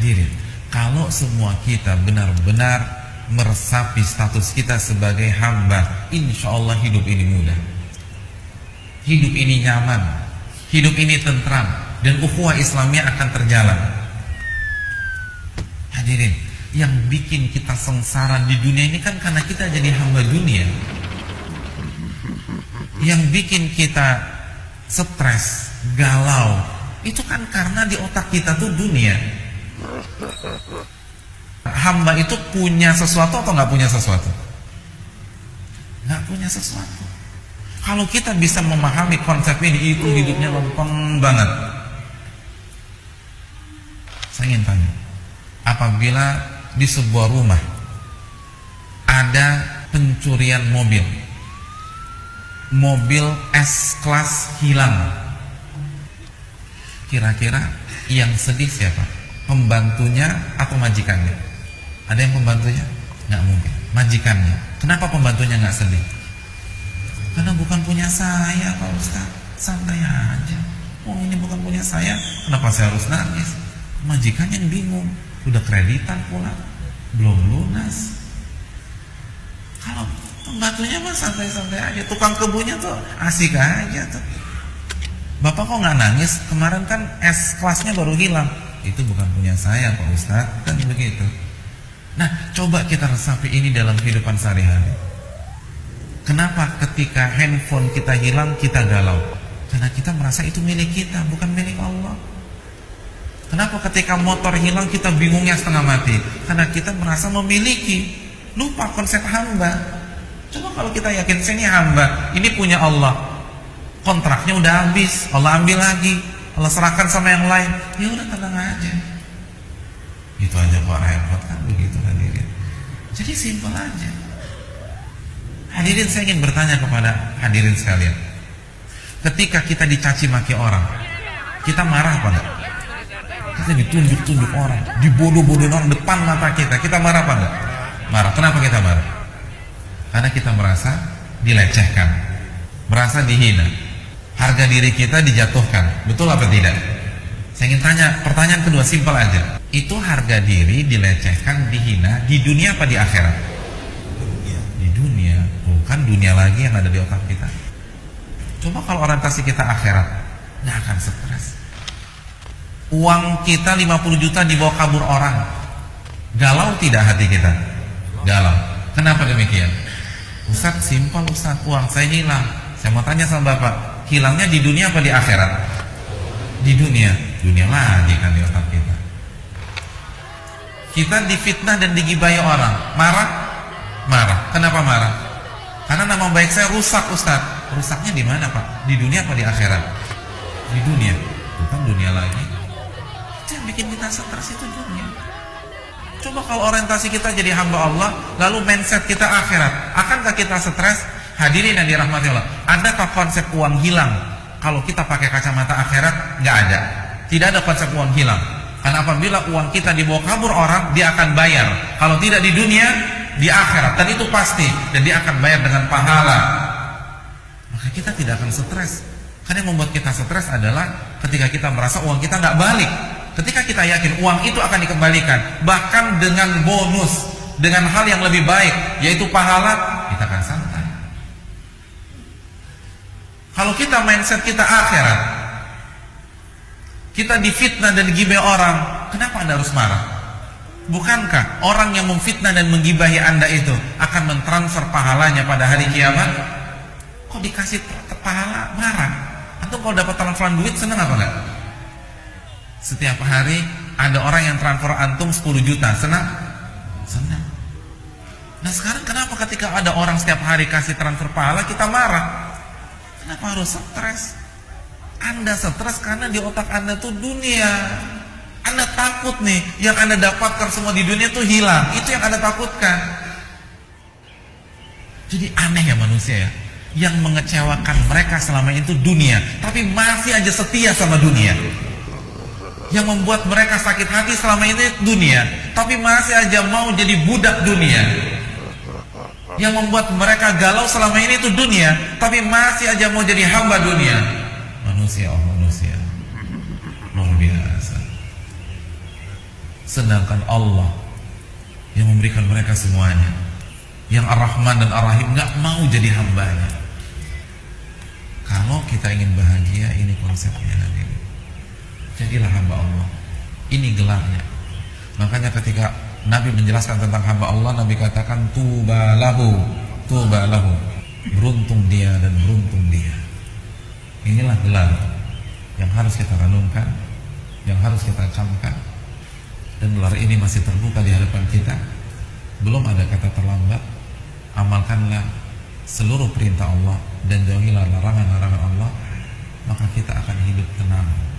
Hadirin, kalau semua kita benar-benar meresapi status kita sebagai hamba, insya Allah hidup ini mudah, hidup ini nyaman, hidup ini tentram, dan ukhuwah Islamiyah akan terjalan. Hadirin, yang bikin kita sengsara di dunia ini kan karena kita jadi hamba dunia. Yang bikin kita stres, galau, itu kan karena di otak kita tuh dunia. Hamba itu punya sesuatu atau nggak punya sesuatu? Nggak punya sesuatu. Kalau kita bisa memahami konsep ini, itu hidupnya lempeng banget. Saya ingin tanya, apabila di sebuah rumah ada pencurian mobil S-Class hilang, kira-kira yang sedih siapa? Pembantunya atau majikannya? Ada yang pembantunya? Nggak mungkin. Majikannya. Kenapa pembantunya nggak sedih? Karena bukan punya saya, Pak Ustaz. Santai aja. Oh, ini bukan punya saya, kenapa saya harus nangis? Majikannya yang bingung. Udah kreditan pula, belum lunas. Kalau pembantunya mah santai-santai aja. Tukang kebunnya tuh asik aja tuh. Bapak kok nggak nangis? Kemarin kan S-Classnya baru hilang. Itu bukan punya saya, Pak Ustadz. Kan begitu. Nah, coba kita resapi ini dalam kehidupan sehari-hari. Kenapa ketika handphone kita hilang kita galau? Karena kita merasa itu milik kita, bukan milik Allah. Kenapa ketika motor hilang kita bingungnya setengah mati? Karena kita merasa memiliki. Lupa konsep hamba. Coba kalau kita yakin saya ini hamba, ini punya Allah, kontraknya udah habis, Allah ambil lagi, Allah serahkan sama yang lain, ya udah tenang aja. Itu aja kok repot kan, begitu hadirin. Jadi simpel aja. Hadirin, saya ingin bertanya kepada hadirin sekalian, ketika kita dicaci maki orang, kita marah apa enggak? Kita ditunjuk-tunjuk orang, dibodoh-bodohin orang depan mata kita marah apa enggak? Marah. Kenapa kita marah? Karena kita merasa dilecehkan, merasa dihina, harga diri kita dijatuhkan. Betul apa tidak? Saya ingin tanya, pertanyaan kedua simpel aja. Itu harga diri dilecehkan, dihina di dunia apa di akhirat? Di dunia. Bukan dunia lagi yang ada di otak kita. Coba kalau orientasi kita akhirat, nggak akan stres. Uang kita 50 juta dibawa kabur orang, galau tidak hati kita? Galau. Kenapa demikian? Ustaz, simpel Ustaz, uang saya hilang. Saya mau tanya sama Bapak, hilangnya di dunia apa di akhirat? Di dunia. Dunia lagi kan di otak kita. Kita difitnah dan digibahi orang, marah? Marah. Kenapa marah? Karena nama baik saya rusak Ustaz. Rusaknya di mana Pak? Di dunia apa di akhirat? Di dunia. Bukan dunia lagi. Itu yang bikin kita stres, itu dunia. Coba kalau orientasi kita jadi hamba Allah, lalu mindset kita akhirat, akankah kita stres? Hadirin yang dirahmati Allah, adakah konsep uang hilang kalau kita pakai kacamata akhirat? Nggak ada. Tidak ada konsep uang hilang. Karena apabila uang kita dibawa kabur orang, dia akan bayar. Kalau tidak di dunia, di akhirat. Dan itu pasti. Dan dia akan bayar dengan pahala. Maka kita tidak akan stres. Karena yang membuat kita stres adalah ketika kita merasa uang kita nggak balik. Ketika kita yakin uang itu akan dikembalikan, bahkan dengan bonus, dengan hal yang lebih baik, yaitu pahala, kita akan santai. Kalau kita mindset kita akhirat, kita difitnah dan digibahi orang, kenapa Anda harus marah? Bukankah orang yang memfitnah dan menggibahi Anda itu akan mentransfer pahalanya pada hari kiamat? Kok dikasih pahala marah? Atau kalau dapat transferan duit senang apa enggak? Setiap hari ada orang yang transfer antum 10 juta, senang? Senang. Nah sekarang kenapa ketika ada orang setiap hari kasih transfer pahala kita marah? Kenapa harus stres? Anda stres karena di otak Anda tuh dunia. Anda takut nih, yang Anda dapatkan semua di dunia tuh hilang. Itu yang Anda takutkan. Jadi aneh ya manusia ya. Yang mengecewakan mereka selama itu dunia, tapi masih aja setia sama dunia. Yang membuat mereka sakit hati selama ini dunia, tapi masih aja mau jadi budak dunia. Yang membuat mereka galau selama ini itu dunia, tapi masih aja mau jadi hamba dunia. Manusia, oh manusia, luar biasa. sedangkan Allah yang memberikan mereka semuanya, yang Ar-Rahman dan Ar-Rahim, nggak mau jadi hambanya. Kalau kita ingin bahagia, ini konsepnya. Jadilah hamba Allah. Ini gelarnya. Makanya ketika Nabi menjelaskan tentang hamba Allah, Nabi katakan tuba lahu, tuba lahu. Beruntung dia dan beruntung dia. Inilah gelar yang harus kita renungkan, yang harus kita camkan. Dan gelar ini masih terbuka di hadapan kita. Belum ada kata terlambat. Amalkanlah seluruh perintah Allah dan jauhilah larangan-larangan Allah, maka kita akan hidup tenang.